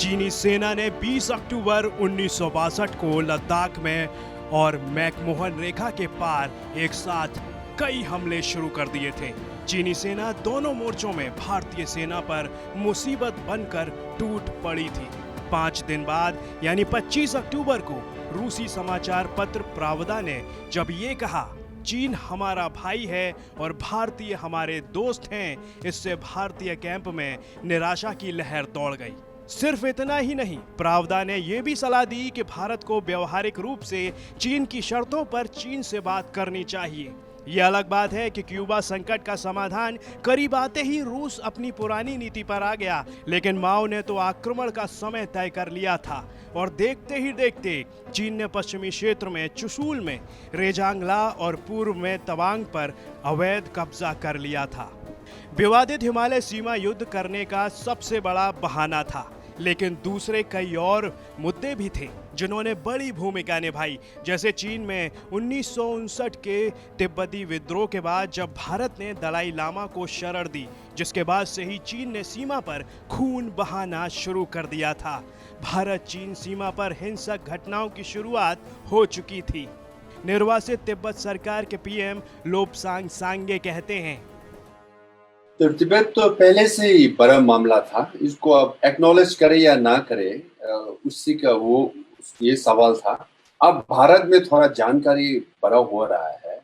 चीनी सेना ने 20 अक्टूबर 1962 को लद्दाख में और मैकमोहन रेखा के पार एक साथ कई हमले शुरू कर दिए थे। चीनी सेना दोनों मोर्चों में भारतीय सेना पर मुसीबत बनकर टूट पड़ी थी। 5 दिन बाद यानी 25 अक्टूबर को रूसी समाचार पत्र प्रावदा ने जब ये कहा चीन हमारा भाई है और भारतीय हमारे दोस्त हैं, इससे भारतीय कैंप में निराशा की लहर दौड़ गई। सिर्फ इतना ही नहीं, प्रावदा ने यह भी सलाह दी कि भारत को व्यवहारिक रूप से चीन की शर्तों पर चीन से बात करनी चाहिए। यह अलग बात है कि क्यूबा संकट का समाधान करीब आते ही रूस अपनी पुरानी नीति पर आ गया, लेकिन माओ ने तो आक्रमण का समय तय कर लिया था और देखते ही देखते चीन ने पश्चिमी क्षेत्र में चुशूल में रेजांगला और पूर्व में तवांग पर अवैध कब्जा कर लिया था। विवादित हिमालय सीमा युद्ध करने का सबसे बड़ा बहाना था, लेकिन दूसरे कई और मुद्दे भी थे जिन्होंने बड़ी भूमिका निभाई। जैसे चीन में 1959 के तिब्बती विद्रोह के बाद जब भारत ने दलाई लामा को शरण दी, जिसके बाद से ही चीन ने सीमा पर खून बहाना शुरू कर दिया था। भारत चीन सीमा पर हिंसक घटनाओं की शुरुआत हो चुकी थी। निर्वासित तिब्बत सरकार के पीएम लोब्सांग सांगे कहते हैं, तो तिब्बत तो पहले से ही बड़ा मामला था। इसको अब एक्नॉलेज करे या ना करे उसी का वो ये सवाल था। अब भारत में थोड़ा जानकारी बड़ा हो रहा है।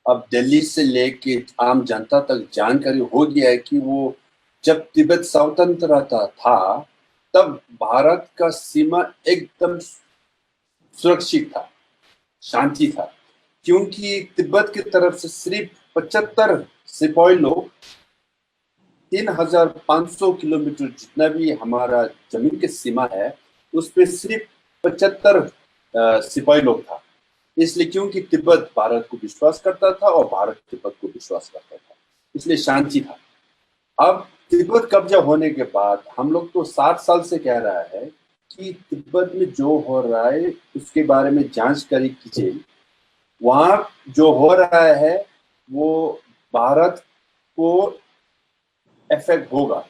अब दिल्ली से लेके आम जनता तक जानकारी हो गया है कि वो जब तिब्बत स्वतंत्रता था तब भारत का सीमा एकदम सुरक्षित था, शांति था, क्योंकि तिब्बत की तरफ से सिर्फ 75 सिपाही लोग 3500 किलोमीटर जितना भी हमारा जमीन की सीमा है उस पे सिर्फ 75 सिपाही लोग था। इसलिए क्योंकि तिब्बत भारत को विश्वास करता था और भारत तिब्बत को विश्वास करता था, इसलिए शांति था। अब तिब्बत कब्जा होने के बाद हम लोग तो 60 साल से कह रहा है कि तिब्बत में जो हो रहा है उसके बारे में जानकारी कीजिए। वहां जो हो रहा है वो भारत को इफेक्ट होगा।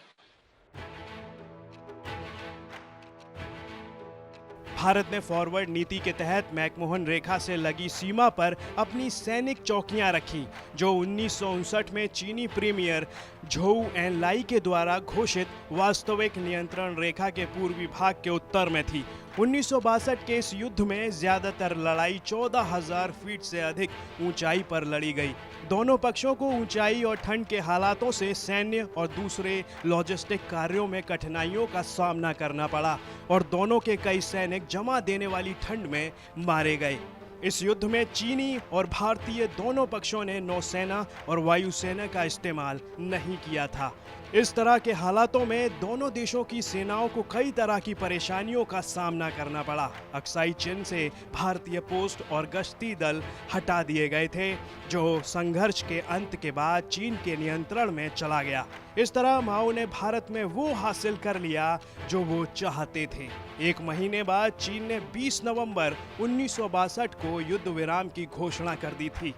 भारत ने फॉरवर्ड नीति के तहत मैकमोहन रेखा से लगी सीमा पर अपनी सैनिक चौकियां रखी, जो 1959 में चीनी प्रीमियर झोउ एनलाई के द्वारा घोषित वास्तविक नियंत्रण रेखा के पूर्वी भाग के उत्तर में थी। 1962 के इस युद्ध में ज्यादातर लड़ाई 14,000 फीट से अधिक ऊंचाई पर लड़ी गई। दोनों पक्षों को ऊंचाई और ठंड के हालातों से सैन्य और दूसरे लॉजिस्टिक कार्यों में कठिनाइयों का सामना करना पड़ा और दोनों के कई सैनिक जमा देने वाली ठंड में मारे गए। इस युद्ध में चीनी और भारतीय दोनों पक्षों ने नौसेना और वायुसेना का इस्तेमाल नहीं किया था। इस तरह के हालातों में दोनों देशों की सेनाओं को कई तरह की परेशानियों का सामना करना पड़ा। अक्साई चिन से भारतीय पोस्ट और गश्ती दल हटा दिए गए थे, जो संघर्ष के अंत के बाद चीन के नियंत्रण में चला गया। इस तरह माओ ने भारत में वो हासिल कर लिया जो वो चाहते थे। एक महीने बाद चीन ने 20 नवंबर 1962 को युद्ध विराम की घोषणा कर दी थी।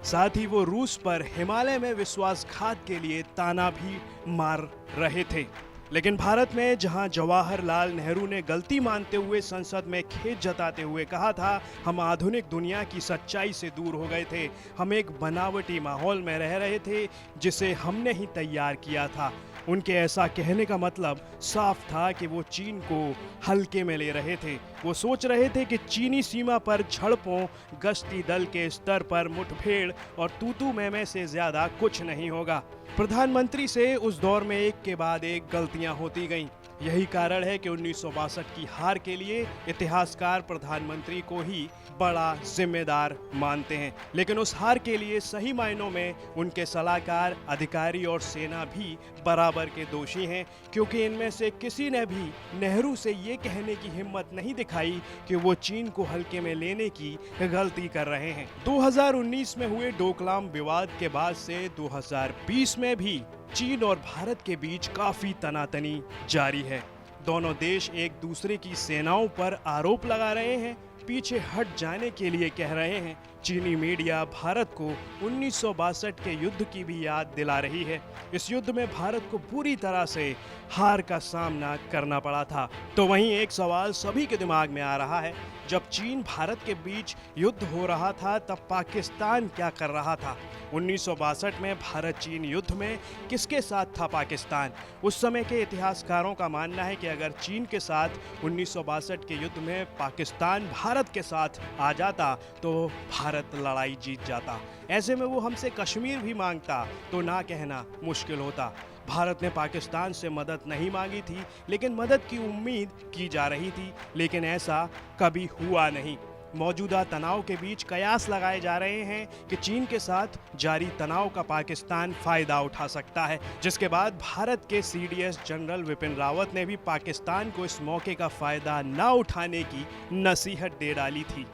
साथ ही वो रूस पर हिमालय में विश्वासघात के लिए ताना भी मार रहे थे। लेकिन भारत में जहां जवाहरलाल नेहरू ने गलती मानते हुए संसद में खेद जताते हुए कहा था हम आधुनिक दुनिया की सच्चाई से दूर हो गए थे, हम एक बनावटी माहौल में रह रहे थे जिसे हमने ही तैयार किया था, उनके ऐसा कहने का मतलब साफ था कि वो चीन को हल्के में ले रहे थे। वो सोच रहे थे कि चीनी सीमा पर झड़पों, गश्ती दल के स्तर पर मुठभेड़ और तू-तू मैं से ज्यादा कुछ नहीं होगा। प्रधानमंत्री से उस दौर में एक के बाद एक गलतियां होती गईं। यही कारण है कि 1962 की हार के लिए इतिहासकार प्रधानमंत्री को ही बड़ा जिम्मेदार मानते हैं, लेकिन उस हार के लिए सही मायनों में उनके सलाहकार, अधिकारी और सेना भी बराबर के दोषी हैं, क्योंकि इनमें से किसी ने भी नेहरू से ये कहने की हिम्मत नहीं दिखाई कि वो चीन को हल्के में लेने की गलती कर रहे हैं। 2019 में हुए डोकलाम विवाद के बाद से 2020 में भी चीन और भारत के बीच काफी तनातनी जारी है। दोनों देश एक दूसरे की सेनाओं पर आरोप लगा रहे हैं पीछे हट जाने के लिए कह रहे हैं। चीनी मीडिया भारत को 1962 के युद्ध की भी याद दिला रही है। इस युद्ध में भारत को पूरी तरह से हार का सामना करना पड़ा था। तो वहीं एक सवाल सभी के दिमाग में आ रहा है, जब चीन भारत के बीच युद्ध हो रहा था तब पाकिस्तान क्या कर रहा था? 1962 में भारत चीन युद्ध में किसके साथ था पाकिस्तान? उस समय के इतिहासकारों का मानना है कि अगर चीन के साथ 1962 के युद्ध में पाकिस्तान भारत के साथ आ जाता तो भारत लड़ाई जीत जाता। ऐसे में वो हमसे कश्मीर भी मांगता तो ना कहना मुश्किल होता। भारत ने पाकिस्तान से मदद नहीं मांगी थी, लेकिन मदद की उम्मीद की जा रही थी, लेकिन ऐसा कभी हुआ नहीं। मौजूदा तनाव के बीच कयास लगाए जा रहे हैं कि चीन के साथ जारी तनाव का पाकिस्तान फायदा उठा सकता है, जिसके बाद भारत के सीडीएस जनरल विपिन रावत ने भी पाकिस्तान को इस मौके का फायदा न उठाने की नसीहत दे डाली थी।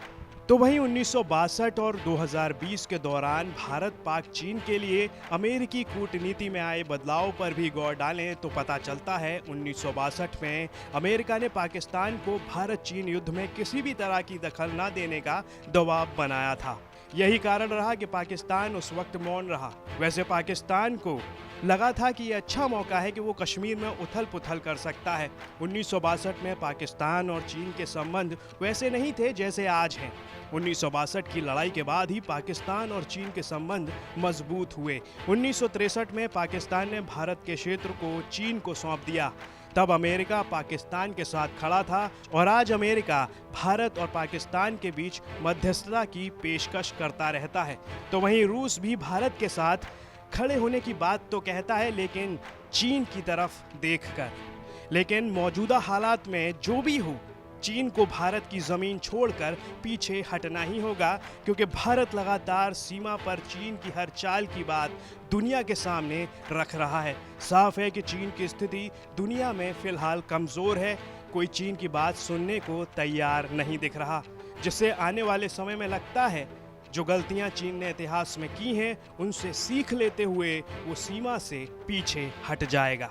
तो वहीं 1962 और 2020 के दौरान भारत पाक चीन के लिए अमेरिकी कूटनीति में आए बदलाव पर भी गौर डालें तो पता चलता है 1962 में अमेरिका ने पाकिस्तान को भारत चीन युद्ध में किसी भी तरह की दखल न देने का दबाव बनाया था। यही कारण रहा कि पाकिस्तान उस वक्त मौन रहा। वैसे पाकिस्तान को लगा था कि यह अच्छा मौका है कि वो कश्मीर में उथल पुथल कर सकता है। 1962 में पाकिस्तान और चीन के संबंध वैसे नहीं थे जैसे आज हैं। 1962 की लड़ाई के बाद ही पाकिस्तान और चीन के संबंध मजबूत हुए। 1963 में पाकिस्तान ने भारत के क्षेत्र को चीन को सौंप दिया। तब अमेरिका पाकिस्तान के साथ खड़ा था और आज अमेरिका भारत और पाकिस्तान के बीच मध्यस्थता की पेशकश करता रहता है। तो वहीं रूस भी भारत के साथ खड़े होने की बात तो कहता है, लेकिन चीन की तरफ देखकर। लेकिन मौजूदा हालात में जो भी हो, चीन को भारत की जमीन छोड़कर पीछे हटना ही होगा, क्योंकि भारत लगातार सीमा पर चीन की हर चाल की बात दुनिया के सामने रख रहा है। साफ है कि चीन की स्थिति दुनिया में फिलहाल कमजोर है। कोई चीन की बात सुनने को तैयार नहीं दिख रहा, जिससे आने वाले समय में लगता है जो गलतियां चीन ने इतिहास में की हैं उनसे सीख लेते हुए वो सीमा से पीछे हट जाएगा।